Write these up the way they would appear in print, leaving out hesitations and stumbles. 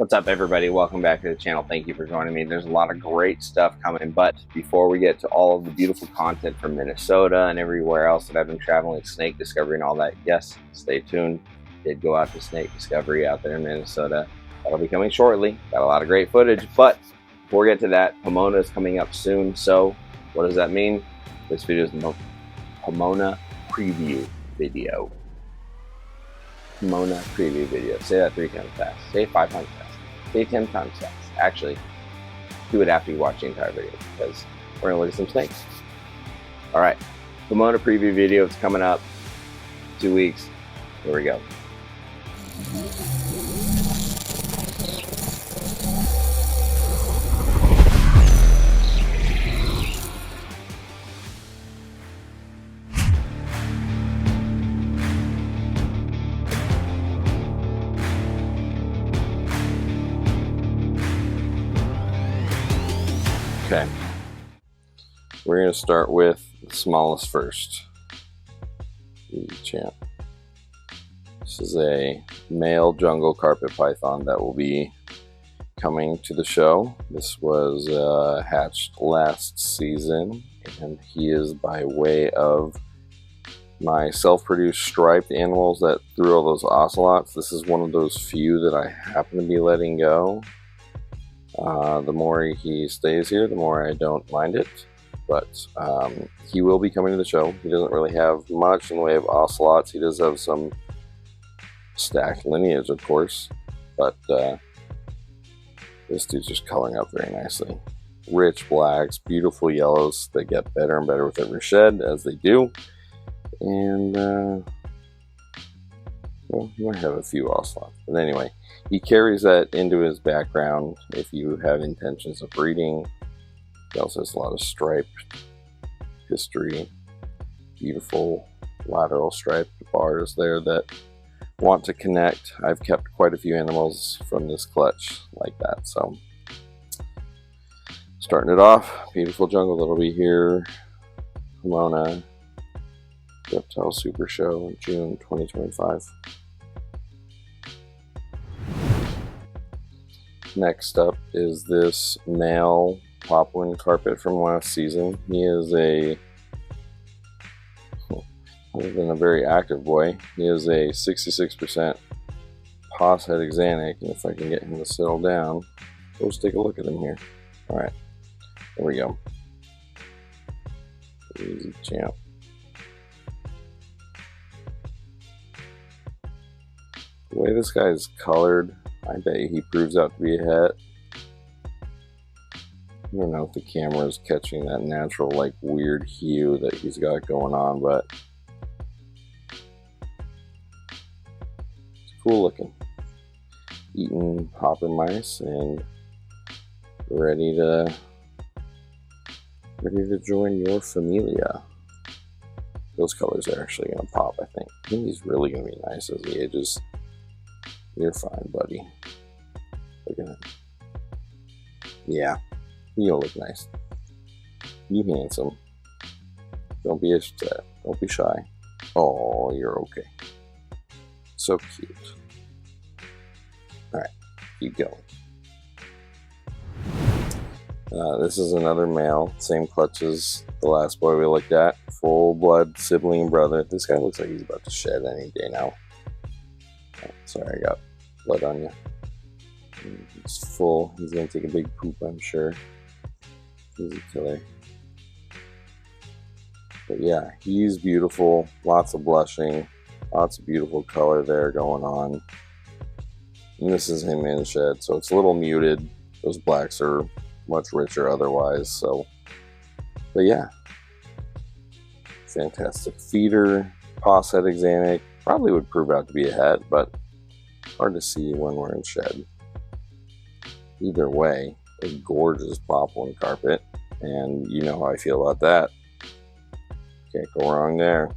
What's up, everybody? Welcome back to the channel. Thank you for joining me. There's a lot of great stuff coming, but before we get to all of the beautiful content from Minnesota and everywhere else that I've been traveling, snake discovery and all that, yes, stay tuned. Did go out to snake discovery out there in Minnesota. That'll be coming shortly. Got a lot of great footage, but before we get to that, Pomona is coming up soon. So what does that mean? This video is the Pomona preview video. Pomona preview video. Say that 3 times fast. Say it 5 times fast. Say it 10 times fast. Actually, do it after you watch the entire video because we're going to look at some snakes. Alright, Pomona preview video. It's coming up 2 weeks. Here we go. Okay, we're going to start with the smallest first. Easy champ. This is a male jungle carpet python that will be coming to the show. This was hatched last season, and he is by way of my self-produced striped animals that threw all those ocelots. This is one of those few that I happen to be letting go. The more he stays here, the more I don't mind it. But he will be coming to the show. He doesn't really have much in the way of ocelots. He does have some stacked lineage, of course. But this dude's just coloring up very nicely. Rich blacks, beautiful yellows that get better and better with every shed, as they do. And well, he might have a few ocelots. But anyway, he carries that into his background if you have intentions of breeding. He also has a lot of striped history. Beautiful lateral striped bars there that want to connect. I've kept quite a few animals from this clutch like that. So starting it off, beautiful jungle that'll be here. Pomona Reptile Super Show in June 2025. Next up is this male popppin carpet from last season. He is other than a very active boy, he is a 66% pos head axanthic, and if I can get him to settle down, let's take a look at him here. Alright, there we go. Easy champ. The way this guy is colored, I bet he proves out to be a het. I don't know if the camera is catching that natural, like, weird hue that he's got going on, but it's cool looking. Eating hopper mice and ready to join your familia. Those colors are actually gonna pop, I think. I think he's really gonna be nice as he ages. You're fine, buddy. Look at him. Yeah, you'll look nice. You handsome. Don't be upset. Don't be shy. Oh, you're okay. So cute. Alright, keep going. This is another male. Same clutch as the last boy we looked at. Full blood sibling brother. This guy looks like he's about to shed any day now. Sorry, I got blood on you. He's full. He's gonna take a big poop, I'm sure. He's a killer. But yeah, he's beautiful. Lots of blushing. Lots of beautiful color there going on. And this is him in the shed, so it's a little muted. Those blacks are much richer otherwise, so. But yeah. Fantastic feeder. Pos head axanthic. Probably would prove out to be a het, but hard to see when we're in shed. Either way, a gorgeous popppin carpet, and you know how I feel about that. Can't go wrong there.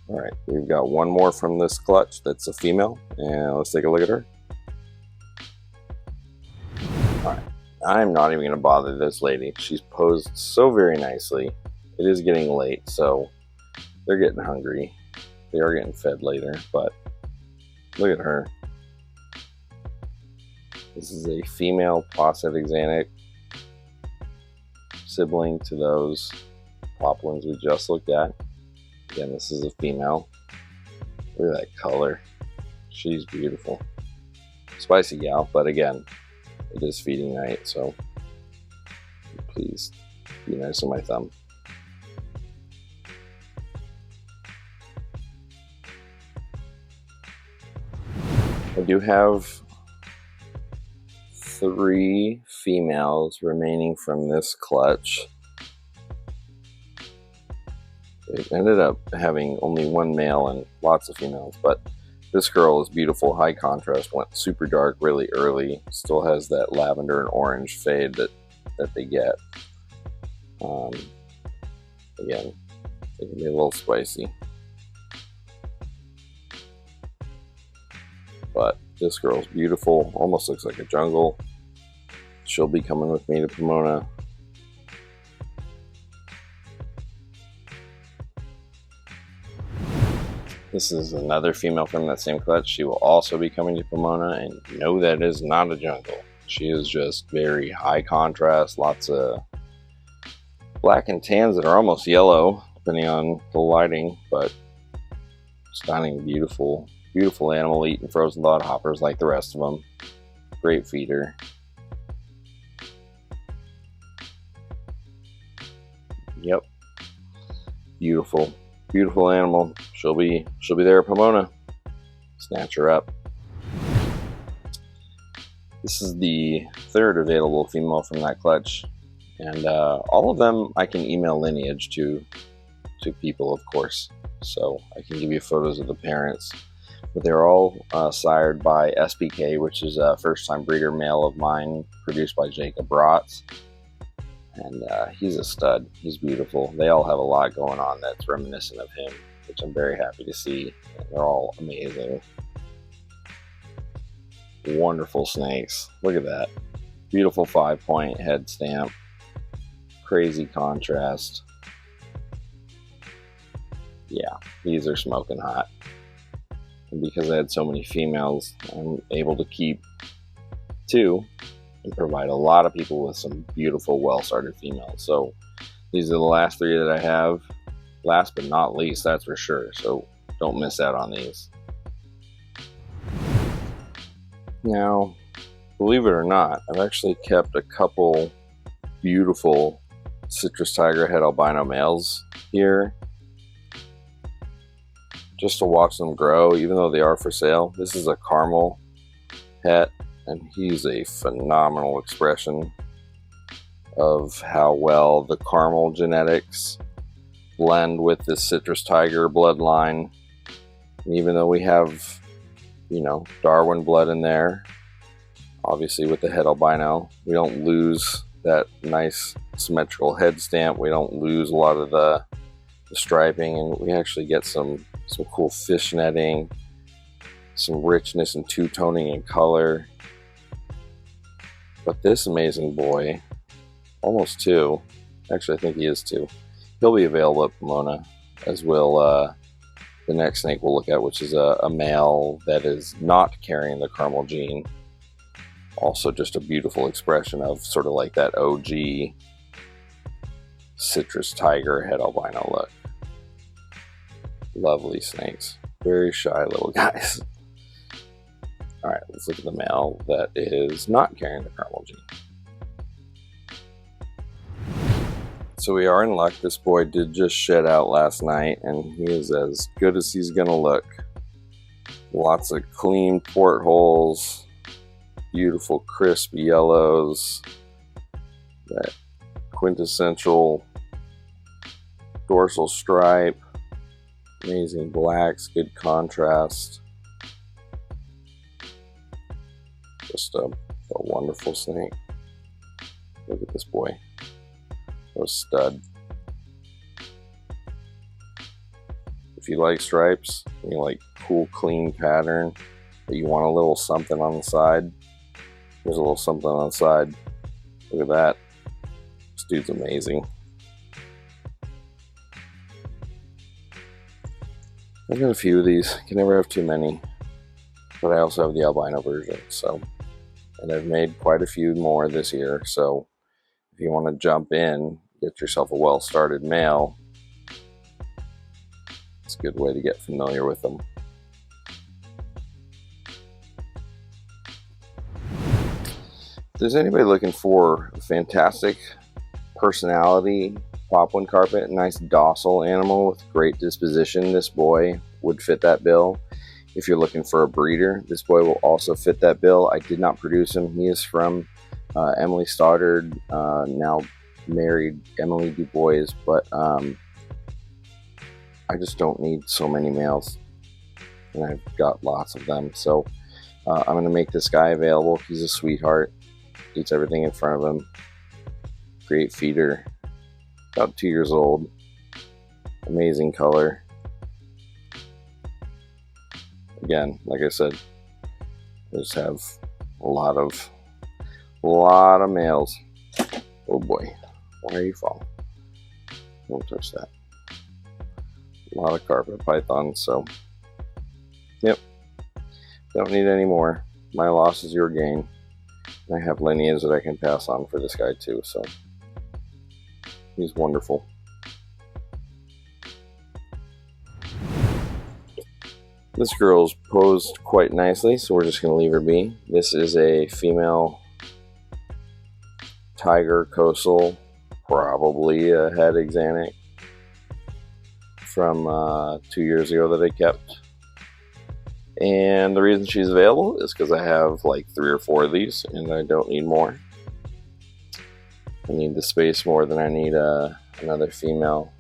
Alright, we've got one more from this clutch that's a female, and let's take a look at her. Alright, I'm not even going to bother this lady. She's posed so very nicely. It is getting late, so they're getting hungry. They are getting fed later, but look at her. This is a female Paucet sibling to those poplins we just looked at. Again, this is a female. Look at that color. She's beautiful. Spicy gal, but again, it is feeding night, so please be nice on my thumb. I do have 3 females remaining from this clutch. It ended up having only 1 male and lots of females, but this girl is beautiful, high contrast, went super dark really early, still has that lavender and orange fade that they get. Again, it can be a little spicy. But this girl's beautiful, almost looks like a jungle. She'll be coming with me to Pomona. This is another female from that same clutch. She will also be coming to Pomona, and no, that is not a jungle. She is just very high contrast, lots of black and tans that are almost yellow, depending on the lighting, but stunning, beautiful, beautiful animal, eating frozen thawed hoppers like the rest of them. Great feeder. Yep, beautiful. Beautiful animal. She'll be there at Pomona. Snatch her up. This is the 3rd available female from that clutch, and all of them I can email lineage to people, of course. So I can give you photos of the parents, but they're all sired by SPK, which is a first-time breeder male of mine, produced by Geckos. And he's a stud. He's beautiful. They all have a lot going on that's reminiscent of him, which I'm very happy to see. And they're all amazing. Wonderful snakes. Look at that. Beautiful 5-point head stamp. Crazy contrast. Yeah, these are smoking hot. And because I had so many females, I'm able to keep 2 and provide a lot of people with some beautiful, well-started females. So these are the last 3 that I have. Last but not least, that's for sure. So don't miss out on these. Now, believe it or not, I've actually kept a couple beautiful citrus tiger head albino males here just to watch them grow, even though they are for sale. This is a caramel het, and he's a phenomenal expression of how well the caramel genetics blend with this citrus tiger bloodline. And even though we have, you know, Darwin blood in there, obviously with the het albino, we don't lose that nice symmetrical head stamp. We don't lose a lot of the striping, and we actually get some cool fish netting, some richness and two-toning in color. But this amazing boy, almost 2, actually I think he is 2, he'll be available at Pomona, as will the next snake we'll look at, which is a male that is not carrying the caramel gene. Also just a beautiful expression of sort of like that OG citrus tiger head albino look. Lovely snakes. Very shy little guys. Alright, let's look at the male that is not carrying the caramel gene. So we are in luck. This boy did just shed out last night, and he is as good as he's gonna look. Lots of clean portholes, beautiful crisp yellows, that quintessential dorsal stripe, amazing blacks, good contrast. Just a wonderful snake. Look at this boy. What a stud. If you like stripes, and you like cool, clean pattern, but you want a little something on the side, there's a little something on the side. Look at that. This dude's amazing. I've got a few of these. Can never have too many. But I also have the albino version, so and I've made quite a few more this year. So if you want to jump in, get yourself a well-started male, it's a good way to get familiar with them. If there's anybody looking for a fantastic personality popppin carpet, a nice docile animal with great disposition, this boy would fit that bill. If you're looking for a breeder, this boy will also fit that bill. I did not produce him. He is from Emily Stoddard, now married Emily DuBois, but I just don't need so many males, and I've got lots of them. So I'm going to make this guy available. He's a sweetheart, eats everything in front of him. Great feeder, about 2 years old, amazing color. Again, like I said, I just have a lot of males. Oh boy, why are you falling? Don't touch that. A lot of carpet pythons, so yep, don't need any more. My loss is your gain. I have lineage that I can pass on for this guy too, so he's wonderful. This girl's posed quite nicely, so we're just going to leave her be. This is a female tiger coastal, probably a het axanthic, from 2 years ago that I kept. And the reason she's available is because I have like 3 or 4 of these and I don't need more. I need the space more than I need another female.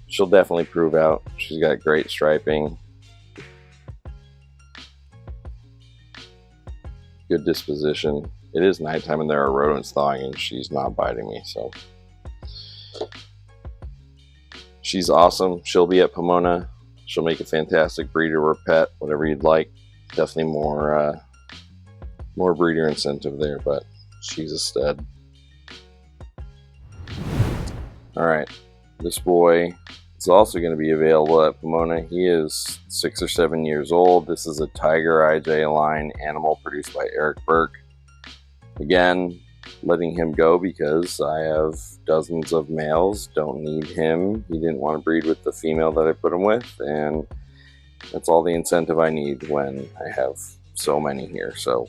She'll definitely prove out. She's got great striping, good disposition. It is nighttime and there are rodents thawing and she's not biting me, so she's awesome. She'll be at Pomona. She'll make a fantastic breeder or pet, whatever you'd like. Definitely more breeder incentive there, but she's a stud. All right, this boy is also going to be available at Pomona. He is 6 or 7 years old. This is a Tiger IJ line animal produced by Eric Burke. Again, letting him go because I have dozens of males. Don't need him. He didn't want to breed with the female that I put him with, and that's all the incentive I need when I have so many here. So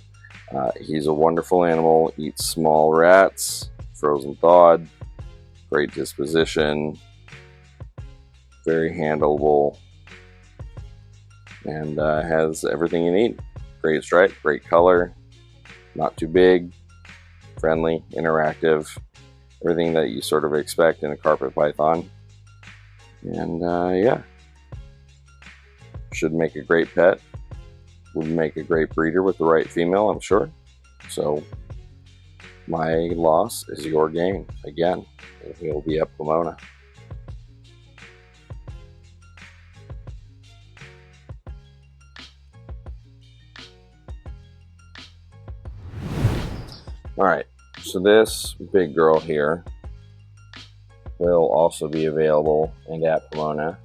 he's a wonderful animal. Eats small rats, frozen thawed, great disposition, very handleable, and has everything you need. Great stripe, great color, not too big, friendly, interactive, everything that you sort of expect in a carpet python. And yeah, should make a great pet, would make a great breeder with the right female, I'm sure. So my loss is your gain again, and he'll be at Pomona. All right, so this big girl here will also be available and at Pomona.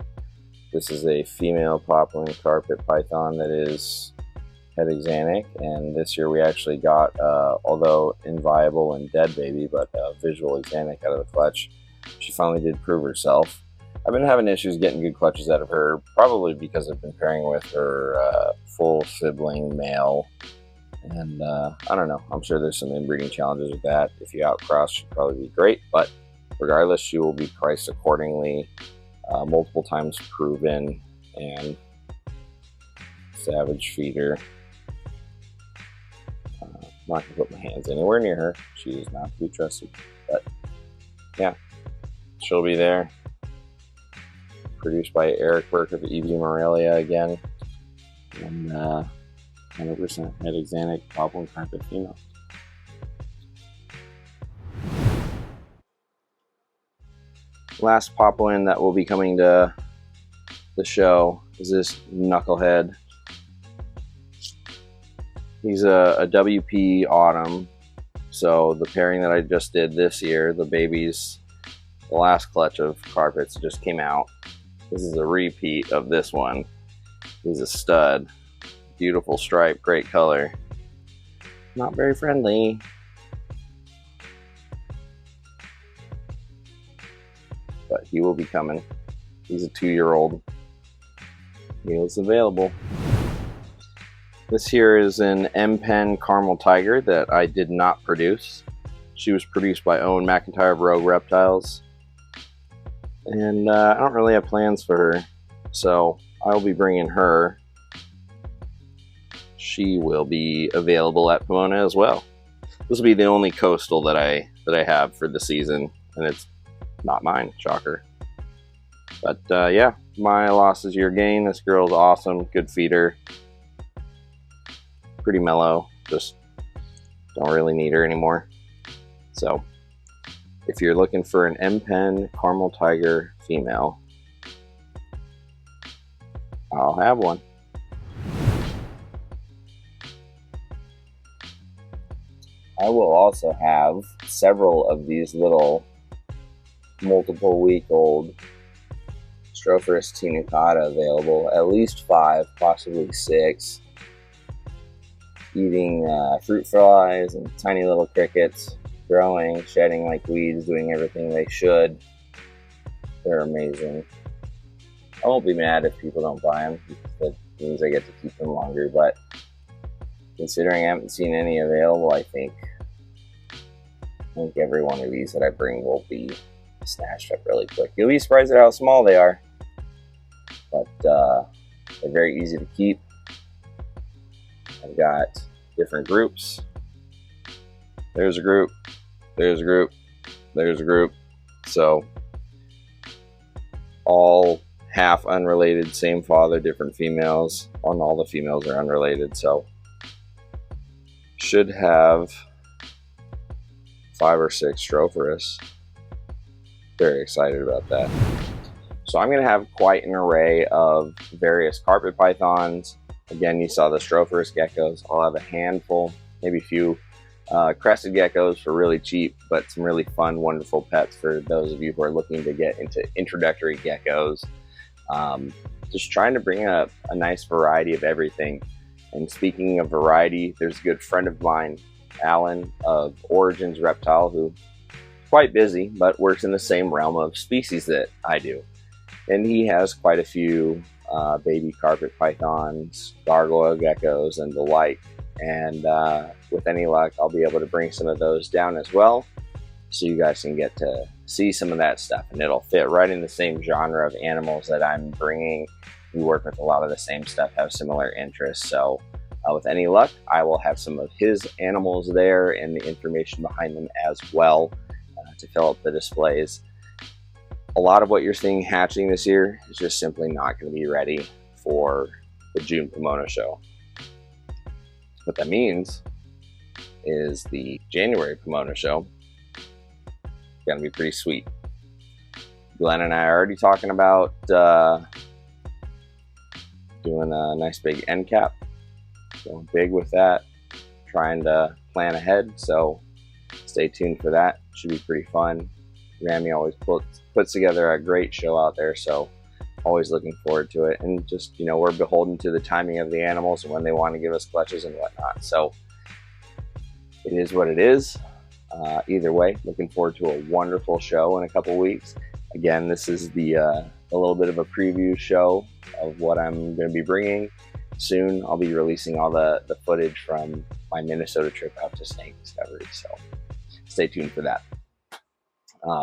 This is a female popppin carpet python that is het axanthic, and this year we actually got, although inviable and dead baby, but visual axanthic out of the clutch. She finally did prove herself. I've been having issues getting good clutches out of her, probably because I've been pairing with her full sibling male. And I don't know, I'm sure there's some inbreeding challenges with that. If you outcross, she'd probably be great, but regardless, she will be priced accordingly, multiple times proven, and savage feeder. I'm not gonna put my hands anywhere near her. She is not to be trusted, but yeah, she'll be there. Produced by Eric Burke of EB Morelia again, and 100% het axanthic popppin carpet female. Last popppin that will be coming to the show is this knucklehead. He's a WP autumn, so the pairing that I just did this year, the babies, the last clutch of carpets just came out. This is a repeat of this one. He's a stud. Beautiful stripe, great color. Not very friendly. But he will be coming. He's a 2-year-old. He is available. This here is an M-Pen Caramel Tiger that I did not produce. She was produced by Owen McIntyre of Rogue Reptiles. And I don't really have plans for her, so I'll be bringing her. She will be available at Pomona as well. This will be the only coastal that I have for the season, and it's not mine, shocker. But yeah, my loss is your gain. This girl's awesome, good feeder, pretty mellow, just don't really need her anymore. So if you're looking for an M-Pen Caramel Tiger female, I'll have one. I will also have several of these little multiple week old Stropharis tunicata available, at least 5, possibly 6, eating fruit flies and tiny little crickets, growing, shedding like weeds, doing everything they should. They're amazing. I won't be mad if people don't buy them, because that means I get to keep them longer, but considering I haven't seen any available, I think every one of these that I bring will be snatched up really quick. You'll be surprised at how small they are, but they're very easy to keep. I've got different groups. There's a group, there's a group, there's a group. So all half unrelated, same father, different females. And all the females are unrelated, so should have 5 or 6 Stropharis. Very excited about that. So I'm going to have quite an array of various carpet pythons. Again, you saw the Stropharis geckos. I'll have a handful, maybe a few crested geckos for really cheap, but some really fun, wonderful pets for those of you who are looking to get into introductory geckos. Just trying to bring a nice variety of everything. And speaking of variety, there's a good friend of mine, Alan of Origins Reptile, who is quite busy but works in the same realm of species that I do, and he has quite a few baby carpet pythons, gargoyle geckos, and the like. And with any luck, I'll be able to bring some of those down as well, so you guys can get to see some of that stuff, and it'll fit right in the same genre of animals that I'm bringing. We work with a lot of the same stuff, have similar interests, so with any luck, I will have some of his animals there and the information behind them as well to fill up the displays. A lot of what you're seeing hatching this year is just simply not going to be ready for the June Pomona show. What that means is the January Pomona show is going to be pretty sweet. Glenn and I are already talking about doing a nice big end cap. Going big with that, trying to plan ahead, so stay tuned for that. Should be pretty fun. Rami always puts together a great show out there, so always looking forward to it. And just, you know, we're beholden to the timing of the animals and when they want to give us clutches and whatnot, so it is what it is. Either way, looking forward to a wonderful show in a couple weeks. Again, this is the a little bit of a preview show of what I'm going to be bringing. Soon I'll be releasing all the footage from my Minnesota trip out to snake discovery, so stay tuned for that.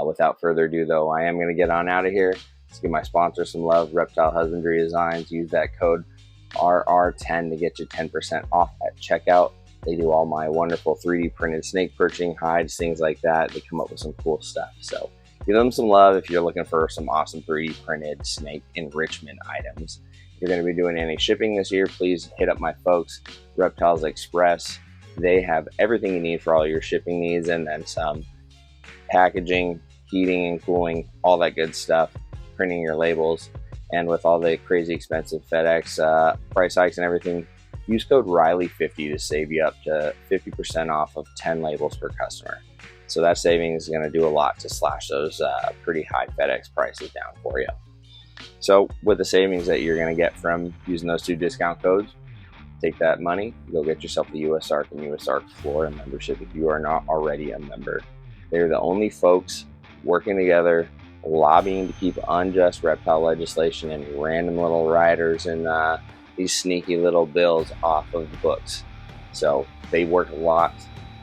Without further ado though, I am going to get on out of here. Let's give my sponsor some love, Reptile Husbandry Designs. Use that code RR10 to get you 10% off at checkout. They do all my wonderful 3D printed snake perching, hides, things like that. They come up with some cool stuff, so give them some love if you're looking for some awesome 3D printed snake enrichment items. If you're going to be doing any shipping this year, please hit up my folks, Reptiles Express. They have everything you need for all your shipping needs, and then some. Packaging, heating and cooling, all that good stuff, printing your labels. And with all the crazy expensive FedEx price hikes and everything, use code Riley50 to save you up to 50% off of 10 labels per customer. So that savings is going to do a lot to slash those pretty high FedEx prices down for you. So with the savings that you're going to get from using those 2 discount codes, take that money, go get yourself the USARK and USARK Florida membership if you are not already a member. They're the only folks working together, lobbying to keep unjust reptile legislation and random little riders and these sneaky little bills off of the books. So they work a lot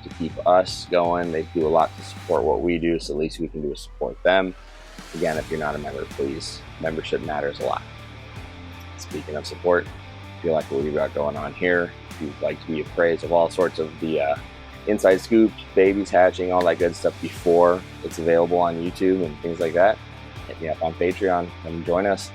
to keep us going. They do a lot to support what we do, so the least we can do is support them. Again, if you're not a member, please, membership matters a lot. Speaking of support, if you like what we've got going on here, if you'd like to be appraised of all sorts of the inside scoops, babies hatching, all that good stuff before it's available on YouTube and things like that, hit me up on Patreon. Come join us.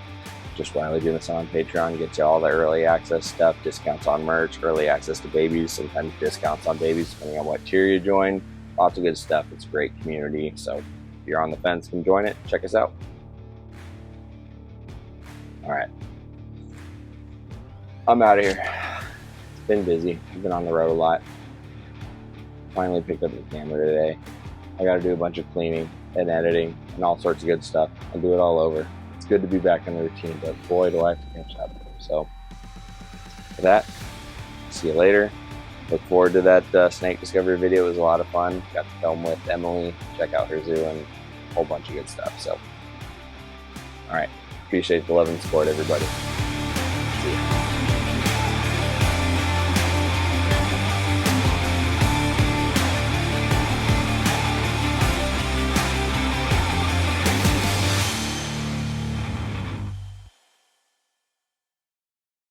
Just randomly doing this on Patreon, get you all the early access stuff, discounts on merch, early access to babies, sometimes discounts on babies depending on what tier you join. Lots of good stuff. It's a great community. So if you're on the fence, come join it. Check us out. All right. I'm out of here. It's been busy. I've been on the road a lot. Finally picked up the camera today. I got to do a bunch of cleaning and editing and all sorts of good stuff. I'll do it all over. It's good to be back in the routine, but boy, do I have to catch up. So for that, see you later. Look forward to that snake discovery video. It was a lot of fun. Got to film with Emily, check out her zoo, and a whole bunch of good stuff. So, all right. Appreciate the love and support, everybody. See ya.